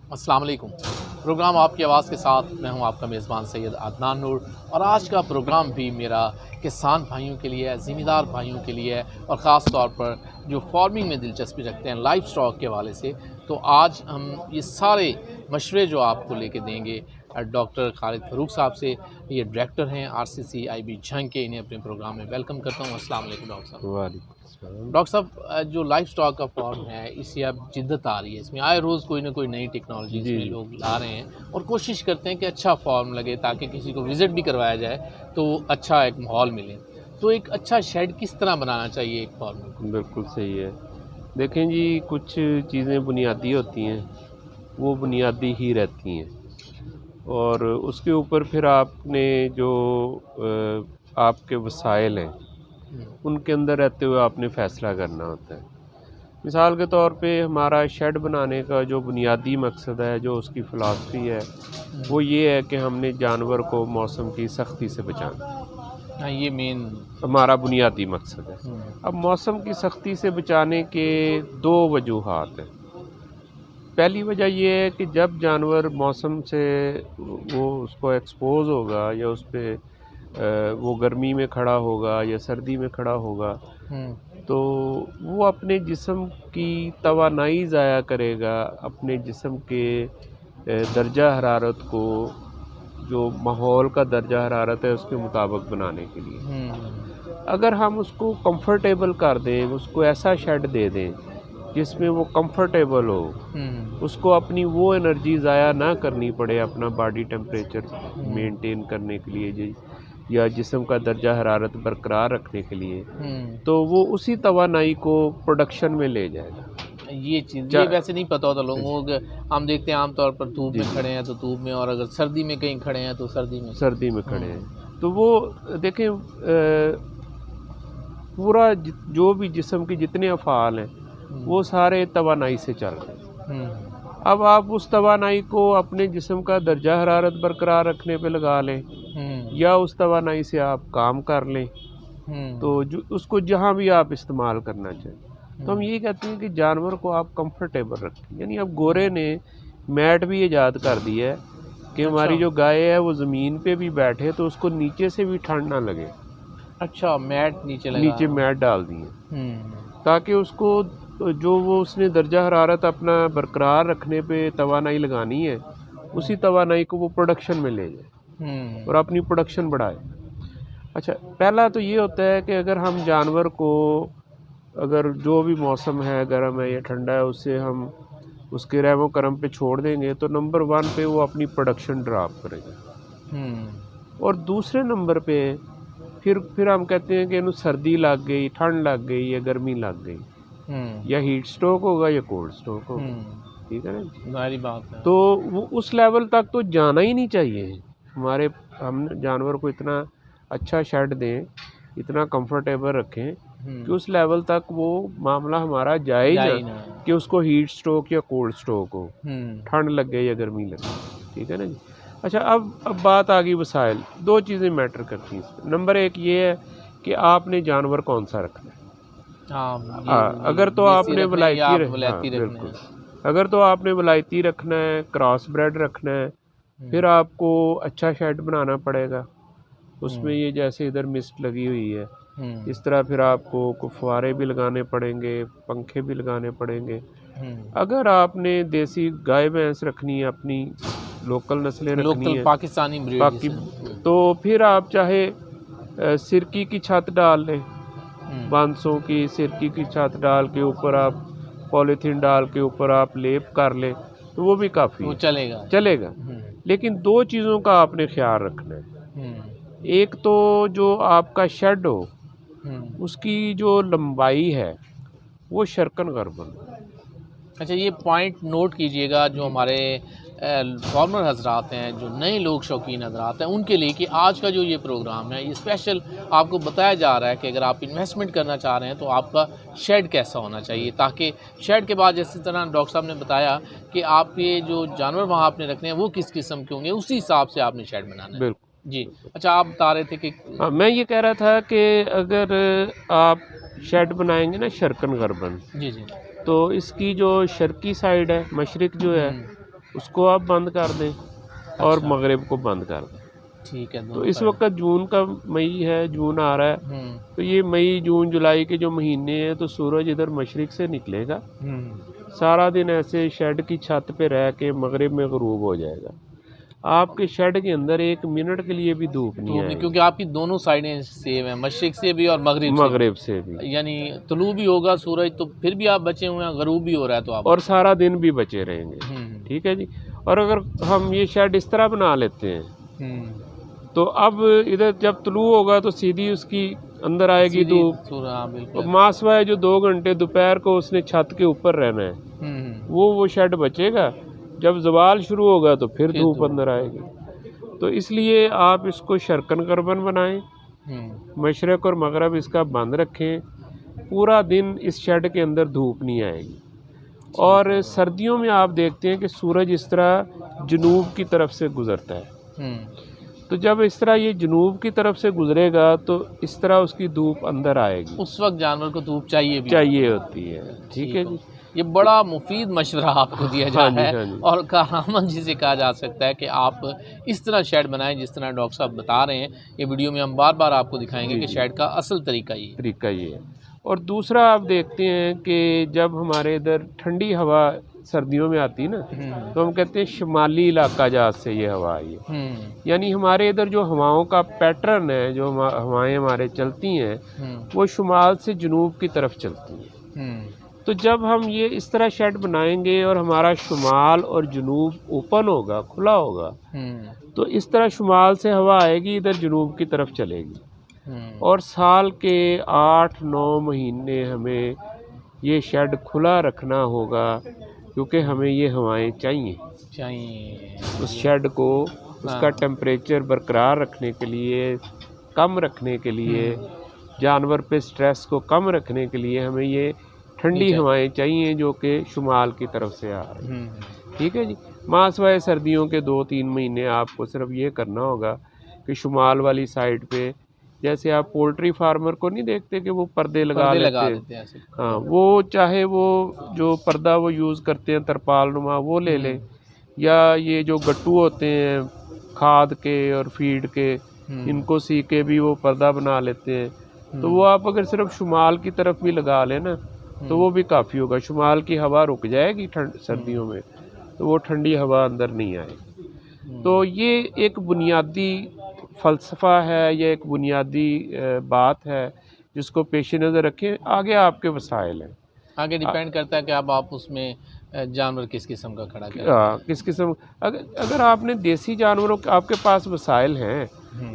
अस्सलाम वालेकुम। प्रोग्राम आपकी आवाज़ के साथ मैं हूं आपका मेज़बान सैयद अदनान नूर और आज का प्रोग्राम भी मेरा किसान भाइयों के लिए है, ज़मींदार भाइयों के लिए है और ख़ास तौर पर जो फार्मिंग में दिलचस्पी रखते हैं लाइव स्टॉक के हवाले से। तो आज हम ये सारे मशवरे जो आपको लेके देंगे डॉक्टर खालिद फ़ारूक साहब से। ये डायरेक्टर हैं RCCIB झंग के। इन्हें अपने प्रोग्राम में वेलकम करता हूँ। अस्सलाम वालेकुम डॉक्टर साहब। वालेकुम अस्सलाम। डॉक्टर साहब, जो लाइफ स्टॉक का फॉर्म है इससे अब जिद्दत आ रही है, इसमें आए रोज़ कोई ना कोई नई टेक्नोलॉजी जी इसमें लोग ला रहे हैं और कोशिश करते हैं कि अच्छा फॉर्म लगे ताकि किसी को विज़िट भी करवाया जाए तो अच्छा एक माहौल मिले। तो एक अच्छा शेड किस तरह बनाना चाहिए एक फॉर्म को? बिल्कुल सही है। देखें जी, कुछ चीज़ें बुनियादी होती हैं, वो बुनियादी ही रहती हैं और उसके ऊपर फिर आपने जो आपके वसाइल हैं उनके अंदर रहते हुए आपने फ़ैसला करना होता है। मिसाल के तौर पे हमारा शेड बनाने का जो बुनियादी मकसद है, जो उसकी फ़िलासफ़ी है, वो ये है कि हमने जानवर को मौसम की सख्ती से बचाना। हाँ, ये मेन हमारा बुनियादी मकसद है। अब मौसम की सख्ती से बचाने के दो वजूहात हैं। पहली वजह ये है कि जब जानवर मौसम से वो उसको एक्सपोज़ होगा या उस पे वो गर्मी में खड़ा होगा या सर्दी में खड़ा होगा, तो वो अपने जिस्म की तवानाई ज़ाया करेगा, अपने जिस्म के दर्जा हरारत को, जो माहौल का दर्जा हरारत है उसके मुताबिक बनाने के लिए। अगर हम उसको कंफर्टेबल कर दें, उसको ऐसा शेड दे दें जिसमें वो कंफर्टेबल हो, उसको अपनी वो एनर्जी ज़ाया ना करनी पड़े अपना बॉडी टेम्परेचर मेंटेन करने के लिए जी, या जिस्म का दर्जा हरारत बरकरार रखने के लिए, तो वो उसी तवानाई को प्रोडक्शन में ले जाएगा। ये चीज़ ये वैसे नहीं पता होता लोगों को। हम देखते हैं आमतौर पर धूप में खड़े हैं तो धूप में, और अगर सर्दी में कहीं खड़े हैं तो सर्दी में खड़े हैं। तो वो देखें, पूरा जो भी जिस्म के जितने अफ़ाल हैं वो सारे तवानाई से चल रहे हैं। अब आप उस तवानाई को अपने जिस्म का दर्जा हरारत बरकरार रखने पे लगा लें या उस तवानाई से आप काम कर लें, तो जो उसको जहाँ भी आप इस्तेमाल करना चाहें। तो हम ये कहते हैं कि जानवर को आप कंफर्टेबल रखें। यानी अब गोरे ने मैट भी ईजाद कर दिया है कि हमारी जो गाय है वो ज़मीन पे भी बैठे तो उसको नीचे से भी ठंड ना लगे। अच्छा, मैट नीचे मैट डाल दिए ताकि उसको जो वो उसने दर्जा हरारत अपना बरकरार रखने पे तवानाई लगानी है, उसी तवानाई को वो प्रोडक्शन में ले जाए और अपनी प्रोडक्शन बढ़ाए। अच्छा, पहला तो ये होता है कि अगर हम जानवर को, अगर जो भी मौसम है, गर्म है या ठंडा है, उससे हम उसके रहमो करम पे छोड़ देंगे तो नंबर 1 पे वो अपनी प्रोडक्शन ड्रॉप करेगा। और दूसरे नंबर पे फिर हम कहते हैं कि इन्हें सर्दी लग गई, ठंड लग गई या गर्मी लग गई, या हीट स्ट्रोक होगा या कोल्ड स्ट्रोक होगा। ठीक है ना, सारी बात है। तो वो उस लेवल तक तो जाना ही नहीं चाहिए। हम जानवर को इतना अच्छा शेड दें, इतना कंफर्टेबल रखें कि उस लेवल तक वो मामला हमारा जाए ही ना कि उसको हीट स्ट्रोक या कोल्ड स्ट्रोक हो, ठंड लग गई या गर्मी लगे। ठीक है ना जी। अच्छा, अब बात आ गई वसाइल। दो चीज़ें मैटर करती हैं इसमें। नंबर 1 ये है कि आपने जानवर कौन सा रखना है। अगर तो आपने अगर तो आपने वलायती रखना है, क्रॉस ब्रेड रखना है, फिर आपको अच्छा शेड बनाना पड़ेगा। उसमें ये जैसे इधर मिस्ट लगी हुई है, इस तरह फिर आपको फुहारे भी लगाने पड़ेंगे, पंखे भी लगाने पड़ेंगे। अगर आपने देसी गाय भैंस रखनी है, अपनी लोकल नस्लें रखनी है, पाकिस्तानी ब्रीड, तो फिर आप चाहे सिरकी की छत डाल लें, 500 की सिरकी की छत डाल के ऊपर आप पॉलीथीन डाल के ऊपर आप लेप कर लें, तो वो भी काफ़ी चलेगा। लेकिन दो चीज़ों का आपने ख्याल रखना है। एक तो जो आपका शेड हो उसकी जो लंबाई है वो शर्कन गर्बन। अच्छा, ये पॉइंट नोट कीजिएगा जो हमारे फार्मर हजरात हैं, जो नए लोग शौकीन हजरात हैं, उनके लिए कि आज का जो ये प्रोग्राम है ये स्पेशल आपको बताया जा रहा है कि अगर आप इन्वेस्टमेंट करना चाह रहे हैं तो आपका शेड कैसा होना चाहिए, ताकि शेड के बाद जिस तरह डॉक्टर साहब ने बताया कि आप ये जो जानवर वहाँ आपने रखने हैं वो किस किस्म के होंगे, उसी हिसाब से आपने शेड बनाना है। बिल्कुल जी। अच्छा, आप बता रहे थे कि मैं ये कह रहा था कि अगर आप शेड बनाएंगे ना शर्कन गर्बन, जी, तो इसकी जो शर्की साइड है, मशरिक जो है, उसको आप बंद कर दें और मगरिब को बंद कर दें। ठीक है। तो इस वक्त जून का मई है, जून आ रहा है, तो ये मई जून जुलाई के जो महीने हैं तो सूरज इधर मशरिक से निकलेगा, सारा दिन ऐसे शेड की छत पे रह के मगरिब में ग़ुरूब हो जाएगा। आपके शेड के अंदर 1 मिनट के लिए भी धूप नहीं आएगी, क्योंकि आपकी दोनों साइडें सेम है, मशरिक से भी और मगरिब से भी। यानी तुलू भी होगा सूरज तो फिर भी आप बचे हुए हैं, ग़ुरूब भी हो रहा है तो आप और सारा दिन भी बचे रहेंगे। ठीक है जी। और अगर हम ये शेड इस तरह बना लेते हैं तो अब इधर जब तुलू होगा तो सीधी उसकी अंदर आएगी धूप, मासवाए जो 2 घंटे दोपहर को उसने छत के ऊपर रहना है वो शेड बचेगा। जब ज़वाल शुरू होगा तो फिर धूप अंदर आएगी। तो इसलिए आप इसको शरकन करबन बनाएं, मशरक़ और मगरब इसका बंद रखें, पूरा दिन इस शेड के अंदर धूप नहीं आएगी। और सर्दियों में आप देखते हैं कि सूरज इस तरह जनूब की तरफ से गुज़रता है, तो जब इस तरह ये जनूब की तरफ से गुजरेगा तो इस तरह उसकी धूप अंदर आएगी। उस वक्त जानवर को धूप चाहिए होती है। ठीक है जी। ये बड़ा मुफीद मशवरा आपको दिया जा रहा है और कारनामंद जिसे कहा जा सकता है कि आप इस तरह शेड बनाएं जिस तरह डॉक्टर साहब बता रहे हैं। ये वीडियो में हम बार बार आपको दिखाएंगे कि शेड का असल तरीका ये है। और दूसरा आप देखते हैं कि जब हमारे इधर ठंडी हवा सर्दियों में आती है ना तो हम कहते हैं शुमाली इलाका जहाज से ये हवा आई है, यानी हमारे इधर जो हवाओं का पैटर्न है, जो हवाएं हमारे चलती हैं वो शुमाल से जनूब की तरफ चलती हैं। तो जब हम ये इस तरह शेड बनाएंगे और हमारा शुमाल और जनूब ओपन होगा, खुला होगा, तो इस तरह शुमाल से हवा आएगी, इधर जनूब की तरफ चलेगी। और साल के 8-9 महीने हमें ये शेड खुला रखना होगा क्योंकि हमें ये हवाएं चाहिए उस शेड को, उसका टेम्परेचर बरकरार रखने के लिए, कम रखने के लिए, जानवर पे स्ट्रेस को कम रखने के लिए हमें ये ठंडी हवाएं चाहिए जो कि शुमाल की तरफ से आ रही हैं। ठीक है जी। मासवाए सर्दियों के 2-3 महीने आपको सिर्फ ये करना होगा कि शुमाल वाली साइड पे, जैसे आप पोल्ट्री फार्मर को नहीं देखते कि वो पर्दे लगा लेते हैं, हाँ, वो चाहे वो जो पर्दा वो यूज़ करते हैं तरपाल नुमा वो ले लें, या ये जो गट्टू होते हैं खाद के और फीड के, इनको सी के भी वो पर्दा बना लेते हैं। तो वो आप अगर सिर्फ शुमाल की तरफ भी लगा लें ना तो वो भी काफ़ी होगा। शुमाल की हवा रुक जाएगी सर्दियों में, तो वो ठंडी हवा अंदर नहीं आएगी। तो ये एक बुनियादी फ़लसफ़ा है, ये एक बुनियादी बात है जिसको पेश नज़र रखें। आगे आपके वसाइल हैं, आगे डिपेंड करता है कि अब आप उसमें जानवर किस किस्म का खड़ा करें, किस किस्म। अगर आपने देसी जानवरों के आपके पास वसाइल हैं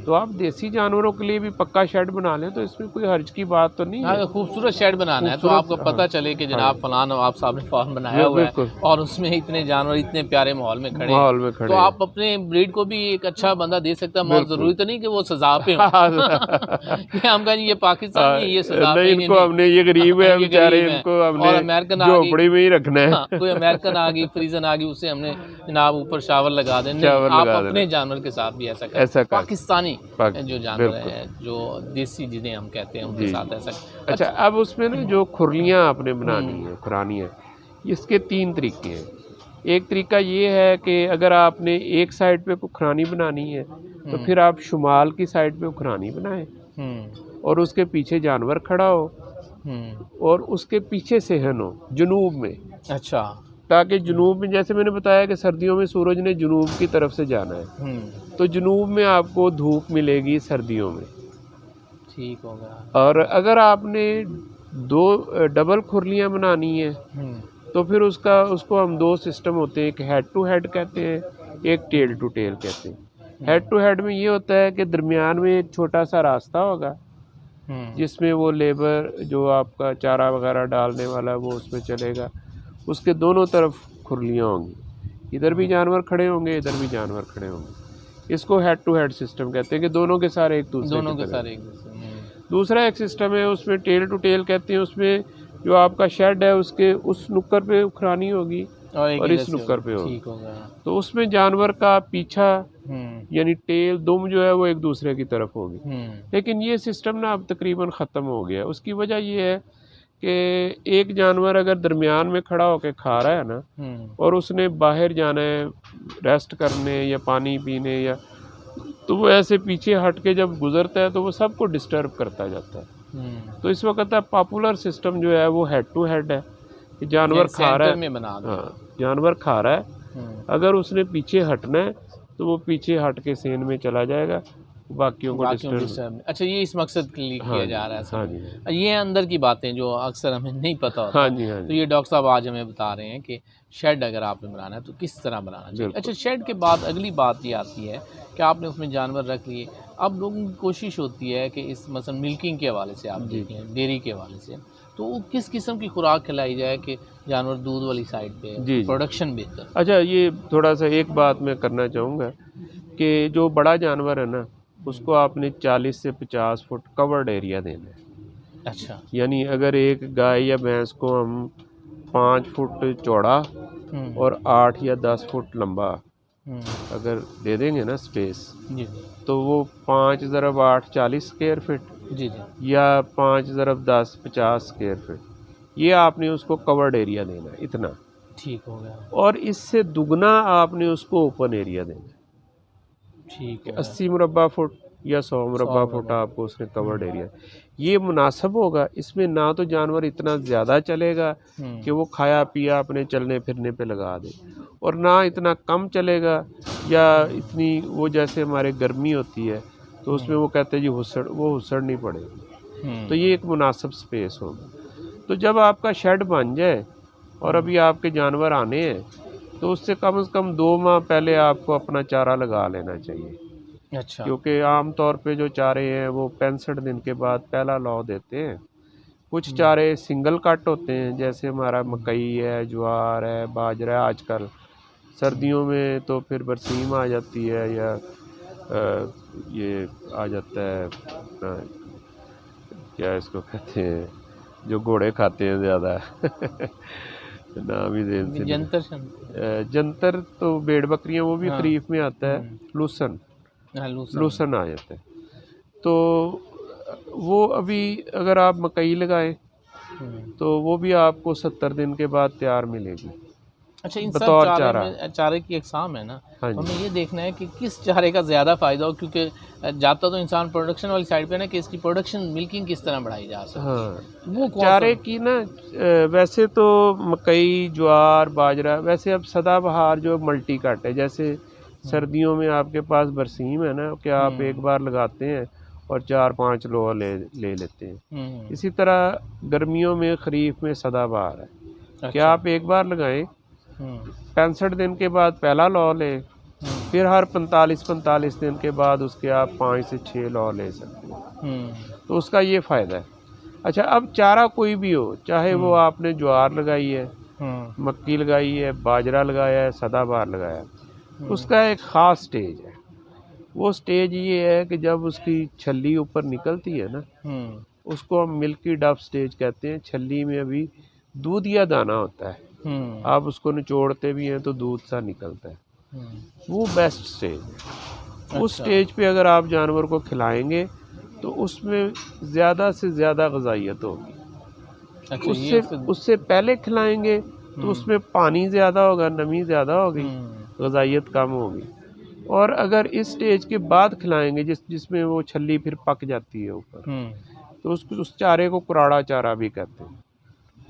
तो आप देसी जानवरों के लिए भी पक्का शेड बना लें, तो इसमें कोई हर्ज की बात तो नहीं है। खूबसूरत शेड बनाना है तो आपको पता चले कि जनाब फलां नवाब साहब ने फार्म बनाया हुआ है और उसमें इतने जानवर इतने प्यारे माहौल में खड़े तो आप अपने ब्रीड को भी एक अच्छा बंदा दे सकता है। बहुत जरूरी तो नहीं कि वो सजा पे हो हम कहें ये पाकिस्तान ये सजा पे इनको हमने, ये गरीब है बेचारे, इनको हमने अमेरिकन झोपड़ी में ही रखना है। कोई अमेरिकन आ गई, फ्रीजन आ गई, उसे हमने जनाब ऊपर शावर लगा दें। आप अपने जानवर के साथ भी ऐसा पाकिस्तानी जो जानवर है, जो देसी जिन्हें हम कहते हैं, उनके साथ ऐसा। अच्छा, अब उसमें ना जो खुरलियाँ आपने बनानी है, खुरानी है, इसके 3 तरीके हैं। एक तरीका ये है कि अगर आपने एक साइड पे खुरानी बनानी है तो फिर आप शुमाल की साइड पे खुरानी बनाएं और उसके पीछे जानवर खड़ा हो और उसके पीछे सेहन हो जनूब में। अच्छा, ताकि जनूब में, जैसे मैंने बताया कि सर्दियों में सूरज ने जनूब की तरफ से जाना है, तो जनूब में आपको धूप मिलेगी सर्दियों में। ठीक होगा। और अगर आपने 2 डबल खुरलियाँ बनानी है तो फिर उसको हम 2 सिस्टम होते हैं, एक हेड टू हेड कहते हैं, एक टेल टू टेल कहते हैं। हेड टू हेड में ये होता है कि दरमियान में एक छोटा सा रास्ता होगा जिसमें वो लेबर जो आपका चारा वगैरह डालने वाला वो उसमें चलेगा, उसके दोनों तरफ खुरलियाँ होंगी, इधर भी जानवर खड़े होंगे, इधर भी जानवर खड़े होंगे। इसको हेड टू हेड सिस्टम कहते हैं कि दोनों के सारे एक दूसरे दूसरा एक सिस्टम है उसमें टेल टू टेल कहते हैं, उसमें जो आपका शेड है उसके उस नुक्कर पे खुरानी होगी और इस नुक्कर पे होगी। तो उसमें जानवर का पीछा यानी टेल दुम जो है वो एक दूसरे की तरफ होगी। लेकिन ये सिस्टम ना अब तकरीबन ख़त्म हो गया। उसकी वजह ये है कि एक जानवर अगर दरमियान में खड़ा होकर खा रहा है ना, और उसने बाहर जाना है रेस्ट करने या पानी पीने, या तो वो ऐसे पीछे हट के जब गुजरता है तो वो सबको डिस्टर्ब करता जाता है। तो इस वक्त पॉपुलर सिस्टम जो है वो हेड टू हेड है कि जानवर खा रहा है, हाँ जानवर खा रहा है, अगर उसने पीछे हटना है तो वो पीछे हट के सेन में चला जाएगा, बाकियों को डिस्टर्ब। अच्छा, ये इस मकसद के लिए किया जा रहा है। हाँ जी, ये अंदर की बातें जो अक्सर हमें नहीं पता होता। हाँ जी, हाँ जी। तो ये डॉक्टर साहब आज हमें बता रहे हैं कि शेड अगर आपने बनाना है तो किस तरह बनाना चाहिए। अच्छा, शेड के बाद अगली बात ये आती है कि आपने उसमें जानवर रख लिए, अब लोगों की कोशिश होती है कि इस मसलन मिल्किंग के हवाले से आप देखें, डेयरी के हवाले से, तो वो किस किस्म की खुराक खिलाई जाए कि जानवर दूध वाली साइड पे प्रोडक्शन बेहतर। अच्छा, ये थोड़ा सा एक बात मैं करना चाहूँगा कि जो बड़ा जानवर है ना, उसको आपने 40 से 50 फुट कवर्ड एरिया देना है। अच्छा, यानी अगर एक गाय या भैंस को हम 5 फुट चौड़ा और 8 या 10 फुट लंबा अगर दे देंगे ना स्पेस, तो वो 5 × 8 40 स्क्वायर फीट या 5 × 10 50 स्क्वायर फीट, ये आपने उसको कवर्ड एरिया देना है, इतना ठीक हो गया। और इससे दुगना आपने उसको ओपन एरिया देना है। ठीक है, 80 मुरब्बा फुट या 100 मुरब्बा फुट आपको उसने कवर्ड एरिया, ये मुनासिब होगा। इसमें ना तो जानवर इतना ज़्यादा चलेगा कि वो खाया पिया अपने चलने फिरने पे लगा दे, और ना इतना कम चलेगा या इतनी वो जैसे हमारे गर्मी होती है तो उसमें वो कहते हैं जी हुसड़ नहीं पड़ेगी। तो ये एक मुनासिब स्पेस होगा। तो जब आपका शेड बन जाए और अभी आपके जानवर आने हैं, तो उससे कम से कम 2 माह पहले आपको अपना चारा लगा लेना चाहिए। अच्छा, क्योंकि आम तौर पे जो चारे हैं वो 65 दिन के बाद पहला लौ देते हैं। कुछ चारे सिंगल कट होते हैं, जैसे हमारा मकई है, ज्वार है, बाजरा है। आजकल सर्दियों में तो फिर बरसीम आ जाती है या ये आ जाता है क्या इसको कहते हैं जो घोड़े खाते हैं ज़्यादा नाम ही दे जंतर तो भेड़ बकरियां, वो भी खरीफ में आता है। लूसन आ जाता है। तो वो अभी अगर आप मकई लगाएं तो वो भी आपको 70 दिन के बाद तैयार मिलेगी। अच्छा, इन सब चारे की अक़साम है ना, तो हमें ये देखना है कि किस चारे का ज़्यादा फ़ायदा हो, क्योंकि जाता तो इंसान प्रोडक्शन वाली साइड पे ना कि इसकी प्रोडक्शन मिल्किंग किस तरह बढ़ाई जा सकती है। हाँ, वो चारे की ना वैसे तो मकई, ज्वार, बाजरा वैसे अब सदाबहार जो मल्टी कट है, जैसे सर्दियों में आपके पास बरसीम है ना कि आप एक बार लगाते हैं और 4-5 लो ले लेते हैं। इसी तरह गर्मियों में खरीफ में सदाबहार है। अच्छा। कि आप एक बार लगाएं, 65 दिन के बाद पहला लौ लें, फिर हर 45 दिन के बाद उसके आप 5 से 6 लौ ले सकते हैं। तो उसका ये फ़ायदा है। अच्छा, अब चारा कोई भी हो, चाहे वो आपने ज्वार लगाई है, मक्की लगाई है, बाजरा लगाया है, सदाबहार लगाया है, उसका एक ख़ास स्टेज है। वो स्टेज ये है कि जब उसकी छल्ली ऊपर निकलती है ना, उसको हम मिल्की डब स्टेज कहते हैं। छल्ली में अभी दूध या दाना होता है, आप उसको निचोड़ते भी हैं तो दूध सा निकलता है। वो बेस्ट स्टेज है। अच्छा। उस स्टेज पे अगर आप जानवर को खिलाएंगे तो उसमें ज़्यादा से ज़्यादा ग़िज़ाइयत होगी। अच्छा, उससे पहले खिलाएंगे तो उसमें पानी ज़्यादा होगा, नमी ज़्यादा होगी, ग़िज़ाइयत कम होगी। और अगर इस स्टेज के बाद खिलाएंगे जिसमें वो छल्ली फिर पक जाती है ऊपर, तो उस चारे को कुराड़ा चारा भी कहते हैं।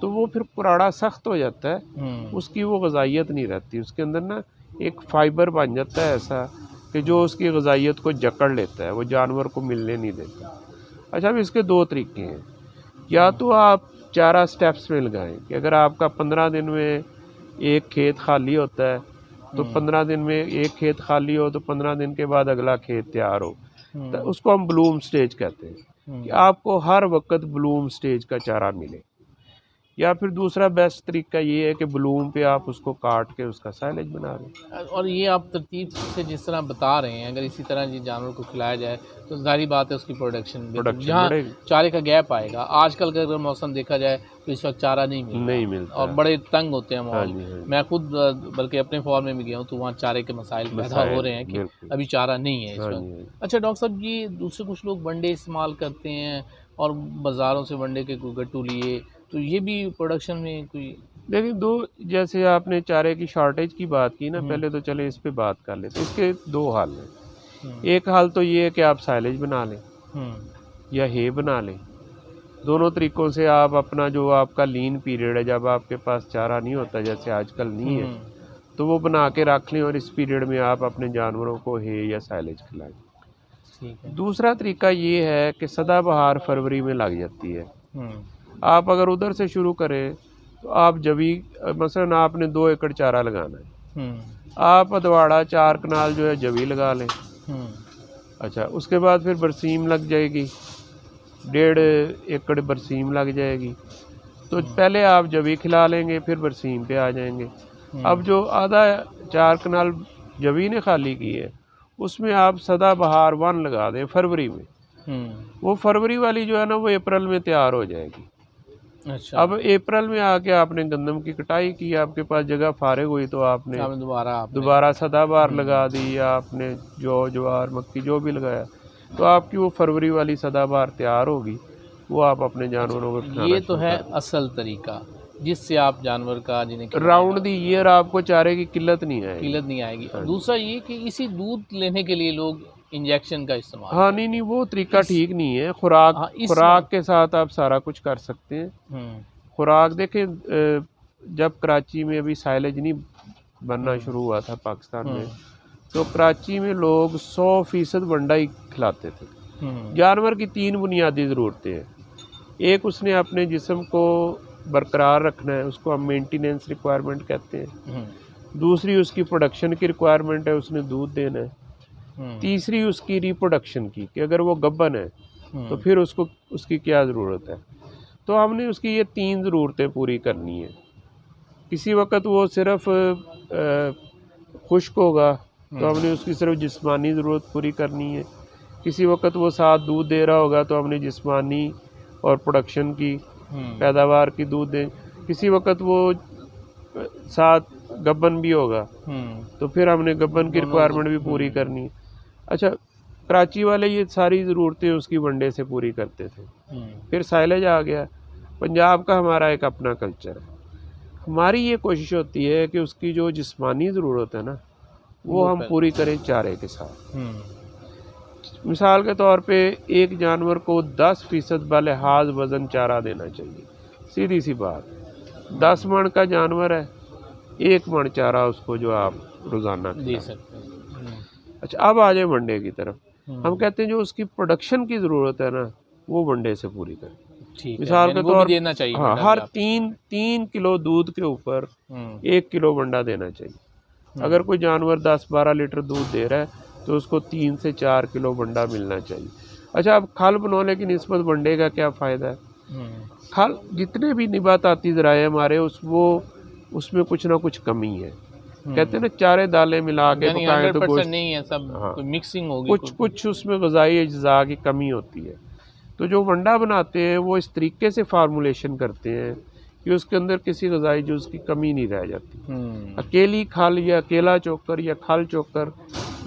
तो वो फिर कुराड़ा सख्त हो जाता है, उसकी वो ग़िज़ाइयत नहीं रहती। उसके अंदर ना एक फ़ाइबर बन जाता है ऐसा कि जो उसकी ग़िज़ाइयत को जकड़ लेता है, वो जानवर को मिलने नहीं देता। अच्छा, अब इसके 2 तरीके हैं। या तो आप चारा स्टेप्स में लगाएं कि अगर आपका 15 दिन में एक खेत खाली होता है तो 15 दिन में एक खेत खाली हो तो 15 दिन के बाद अगला खेत तैयार हो, तो उसको हम ब्लूम स्टेज कहते हैं कि आपको हर वक्त ब्लूम स्टेज का चारा मिले। या फिर दूसरा बेस्ट तरीका ये है कि ब्लूम पे आप उसको काट के उसका साइलेज बना लें। और ये आप तरतीब से जिस तरह बता रहे हैं, अगर इसी तरह जानवर को खिलाया जाए तो जाहिर बात है उसकी प्रोडक्शन जहाँ चारे का गैप आएगा। आजकल का अगर मौसम देखा जाए तो इस वक्त चारा नहीं मिलता और बड़े तंग होते हैं माहौल। मैं खुद बल्कि अपने फॉर्म में भी गया हूँ तो वहाँ चारे के मसाइल पैदा हो रहे हैं कि अभी चारा नहीं है इस वक्त। अच्छा डॉक्टर साहब, ये दूसरे कुछ लोग वनडे इस्तेमाल करते हैं और बाज़ारों से वनडे के गट्टू लिए तो ये भी प्रोडक्शन में कोई देखिए दो, जैसे आपने चारे की शॉर्टेज की बात की ना, पहले तो चले इस पे बात कर लेते। इसके दो हाल हैं। एक हाल तो ये है कि आप साइलेज बना लें या हे बना लें। दोनों तरीक़ों से आप अपना जो आपका लीन पीरियड है, जब आपके पास चारा नहीं होता जैसे आजकल नहीं है, तो वो बना के रख लें और इस पीरियड में आप अपने जानवरों को हे या साइलेज खिलाएं। ठीक है। दूसरा तरीका ये है कि सदाबहार फरवरी में लग जाती है। आप अगर उधर से शुरू करें तो आप जभी मसलन आपने 2 एकड़ चारा लगाना है, आप अदवाड़ा 4 कनाल जो है जवी लगा लें। अच्छा, उसके बाद फिर बरसीम लग जाएगी, 1.5 एकड़ बरसीम लग जाएगी। तो पहले आप जवी खिला लेंगे, फिर बरसीम पे आ जाएंगे। अब जो आधा 4 कनाल जवी ने खाली की है, उसमें आप सदाबहार 1 लगा दें फरवरी में। वो फरवरी वाली जो है ना, वो अप्रैल में तैयार हो जाएगी। अच्छा। अब अप्रैल में आके आपने गंदम की कटाई की, आपके पास जगह फारिग हुई, तो आपने दोबारा सदाबहार लगा दी, या आपने जौ ज्वार मक्की जो भी लगाया, तो आपकी वो फरवरी वाली सदाबहार तैयार होगी। वो आप अपने जानवरों को खिलाना। ये तो है असल तरीका जिससे आप जानवर का जिन्हें राउंड दी ईयर आपको चारे की किल्लत नहीं आएगी। और दूसरा ये कि इसी दूध लेने के लिए लोग इंजेक्शन का इस्तेमाल हाँ, नहीं वो तरीका ठीक नहीं है। खुराक के साथ आप सारा कुछ कर सकते हैं। खुराक देखें, जब कराची में अभी साइलेज नहीं बनना शुरू हुआ था पाकिस्तान में, तो कराची में लोग 100% वंडा ही खिलाते थे। जानवर की 3 बुनियादी ज़रूरतें हैं। एक, उसने अपने जिस्म को बरकरार रखना है, उसको हम मेंटेनेंस रिक्वायरमेंट कहते हैं। दूसरी, उसकी प्रोडक्शन की रिक्वायरमेंट है, उसने दूध देना है। तीसरी, उसकी रिप्रोडक्शन की, कि अगर वो गब्बन है तो फिर उसको उसकी क्या ज़रूरत है। तो हमने उसकी ये 3 ज़रूरतें पूरी करनी है। किसी वक्त वो सिर्फ़ खुश्क होगा तो हमने उसकी सिर्फ जिस्मानी ज़रूरत पूरी करनी है। किसी वक्त वो साथ दूध दे रहा होगा तो हमने जिस्मानी और प्रोडक्शन की पैदावार की दूध दें। किसी वक्त वो साथ गब्बन भी होगा तो फिर हमने गब्बन की रिक्वायरमेंट भी पूरी करनी है। अच्छा, कराची वाले ये सारी ज़रूरतें उसकी वनडे से पूरी करते थे। फिर साइलेज आ गया। पंजाब का हमारा एक अपना कल्चर है। हमारी ये कोशिश होती है कि उसकी जो जिस्मानी ज़रूरत है ना, वो हम पूरी करें चारे के साथ। मिसाल के तौर पे एक जानवर को 10% बलिहाज वज़न चारा देना चाहिए। सीधी सी बात, 10 मन का जानवर है, 1 मन चारा उसको जो आप रोज़ाना दे सकते हैं। अच्छा, अब आ जाए वनडे की तरफ। हम कहते हैं जो उसकी प्रोडक्शन की ज़रूरत है ना, वो वनडे से पूरी करें। मिसाल के तौर देना चाहिए। हाँ, हर 3 किलो दूध के ऊपर 1 किलो वंडा देना चाहिए। अगर कोई जानवर 10-12 लीटर दूध दे रहा है तो उसको 3 से 4 किलो वंडा मिलना चाहिए। अच्छा, अब खल बनौले की निस्बत वनडे का क्या फ़ायदा है? खल जितने भी निबाताती ज़राए हमारे उसमें कुछ ना कुछ कमी है। कहते हैं ना, चारे दालें मिला के पकाएं तो गोश्त नहीं है, सब हाँ, मिक्सिंग होगी, कुछ उसमें ग़िज़ाई अज्जा की कमी होती है। तो जो वंडा बनाते हैं वो इस तरीके से फार्मूलेशन करते हैं कि उसके अंदर किसी ग़िज़ाई जुज़ की कमी नहीं रह जाती। अकेली खल या अकेला चोकर या खल चोकर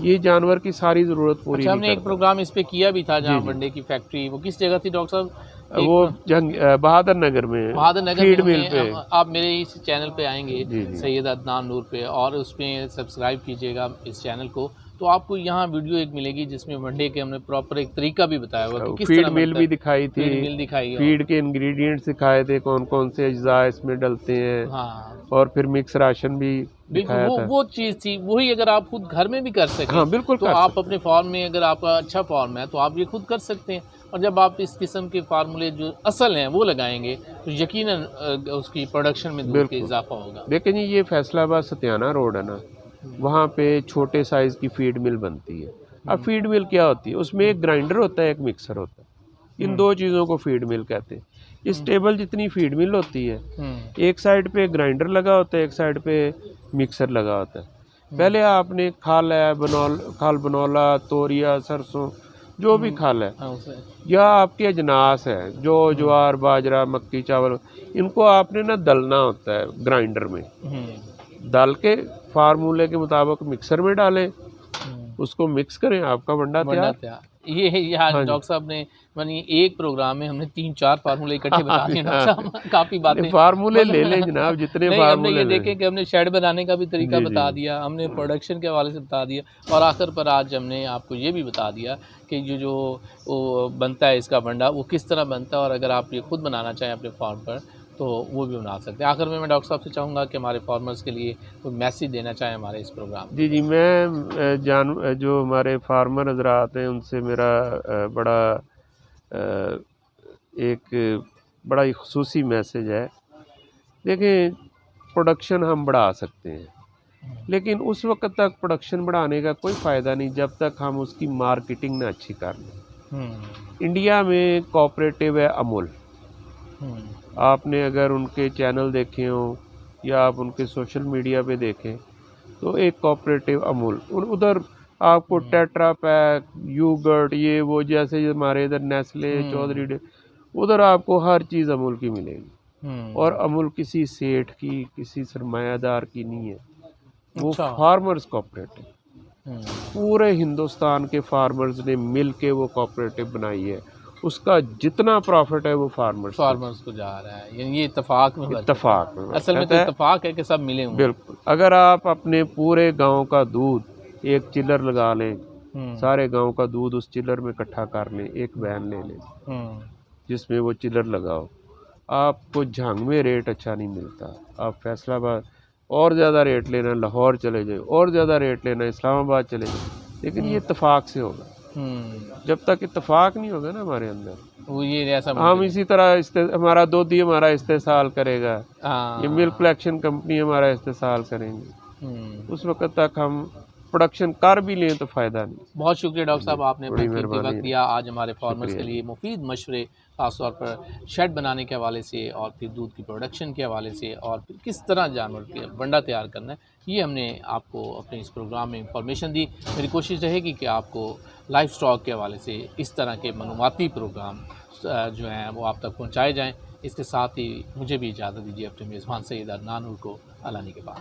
ये जानवर की सारी ज़रूरत पूरी नहीं करता। हमने एक प्रोग्राम इस पे किया भी था, जहाँ वनडे की फैक्ट्री, वो किस जगह थी डॉक्टर साहब? वो बहादुर नगर में, फीड मिल पे। आप मेरे इस चैनल पे आएंगे सैयद अदनान नूर पे, और उसमें सब्सक्राइब कीजिएगा इस चैनल को, तो आपको यहाँ वीडियो एक मिलेगी जिसमें वनडे के हमने प्रॉपर एक तरीका भी बताया हुआ कि किस फीड मिल भी दिखाई थी, फीड के इंग्रेडिएंट्स दिखाए थे, कौन कौन से अज्जा इसमें डलते हैं। हाँ, और फिर मिक्स राशन भी दिखाया था। वो चीज़ थी, वही अगर आप खुद घर में भी कर सकें। हाँ, बिल्कुल, तो आप अपने फार्म में, अगर आपका अच्छा फार्म है तो आप ये खुद कर सकते हैं। और जब आप इस किस्म के फार्मूले जो असल हैं वो लगाएंगे तो यकीनन उसकी प्रोडक्शन में दूध का इजाफा होगा। देखिए जी, ये फैसलाबाद सतियाना रोड है ना, वहाँ पे छोटे साइज़ की फीड मिल बनती है। अब फीड मिल क्या होती है? उसमें एक ग्राइंडर होता है, एक मिक्सर होता है। इन 2 चीज़ों को फीड मिल कहते हैं। इस टेबल जितनी फीड मिल होती है, एक साइड पे ग्राइंडर लगा होता है, एक साइड पे मिक्सर लगा होता है। पहले आपने खल है, खल बनौला, तोरिया, सरसों, जो भी खल है, या आपके अजनास है, जो ज्वार बाजरा मक्की चावल, इनको आपने ना दलना होता है ग्राइंडर में। दल के फार्मूले के मुताबिक मिक्सर में डालें, उसको मिक्स करें, आपका वंडा तैयार। ये यार हाँ जी। डॉक्टर साहब ने मानी एक प्रोग्राम में हमने 3-4 फार्मूले इकट्ठे बता दिए डॉक्टर साहब, काफ़ी बातें फार्मूले ले लें मतलब जनाब, जितने नहीं, हमने फार्मूले ये ले देखें लें। कि हमने शेड बनाने का भी तरीका जी, जी। बता दिया, हमने प्रोडक्शन के हवाले से बता दिया और आखिर पर आज हमने आपको ये भी बता दिया कि जो वो बनता है इसका बंडा, वो किस तरह बनता है और अगर आप ये खुद बनाना चाहें अपने फार्म पर तो वो भी बना सकते हैं। आखिर में मैं डॉक्टर साहब से चाहूँगा कि हमारे फार्मर्स के लिए कोई मैसेज देना चाहें हमारे इस प्रोग्राम में। जी, जी, मैं जो हमारे फार्मर हज़रात हैं उनसे मेरा बड़ा एक बड़ा ही ख़ुसूसी मैसेज है। देखें, प्रोडक्शन हम बढ़ा सकते हैं, लेकिन उस वक़्त तक प्रोडक्शन बढ़ाने का कोई फ़ायदा नहीं जब तक हम उसकी मार्केटिंग ना अच्छी कर लें। इंडिया में कोऑपरेटिव है अमूल। आपने अगर उनके चैनल देखे हों या आप उनके सोशल मीडिया पे देखें तो एक कोऑपरेटिव अमूल उधर आपको टेट्रा पैक, योगर्ट, ये वो जैसे हमारे इधर नेस्ले, चौधरी डे, उधर आपको हर चीज़ अमूल की मिलेगी। और अमूल किसी सेठ की, किसी सरमायादार की नहीं है, वो अच्छा। फार्मर्स कोऑपरेटिव, पूरे हिंदुस्तान के फार्मर्स ने मिल के वो कोऑपरेटिव बनाई है। उसका जितना प्रॉफिट है वो फार्मर्स को जा रहा है, यानी ये इत्तेफाक में इत्तेफाक में असल में तो इत्तेफाक है कि सब मिले हुए। बिल्कुल। अगर आप अपने पूरे गांव का दूध एक चिल्लर लगा लें, सारे गांव का दूध उस चिल्लर में इकट्ठा कर लें, एक वैन ले लें जिसमें वो चिल्लर लगाओ, आपको झांग में रेट अच्छा नहीं मिलता। आप फैसलाबाद और ज़्यादा रेट लेना, लाहौर चले जाए और ज़्यादा रेट लेना, इस्लामाबाद चले जाए, लेकिन ये इत्तेफाक से होगा। जब तक इत्तेफाक नहीं होगा ना हमारे अंदर, वो ये ऐसा हम इसी तरह हमारा दूध ही हमारा इस्तेसाल करेगा, ये मिल्क कलेक्शन कंपनी हमारा इस्तेसाल करेंगे, उस वक्त तक हम प्रोडक्शन कर भी लें तो फ़ायदा नहीं। बहुत शुक्रिया डॉक्टर साहब, आपने अपना कीमती वक्त दिया आज हमारे फार्मर्स के लिए मुफीद मशवरे, ख़ासतौर पर शेड बनाने के हवाले से और फिर दूध की प्रोडक्शन के हवाले से और फिर किस तरह जानवर के बंडा तैयार करना है, ये हमने आपको अपने इस प्रोग्राम में इंफॉर्मेशन दी। मेरी कोशिश रहेगी कि आपको लाइफ स्टॉक के हवाले से इस तरह के मालूमाती प्रोग्राम जो हैं वो आप तक पहुँचाए जाएँ। इसके साथ ही मुझे भी इजाज़त दीजिए अपने मेज़बान सैयद अदनान नूर को अलानी के बाद।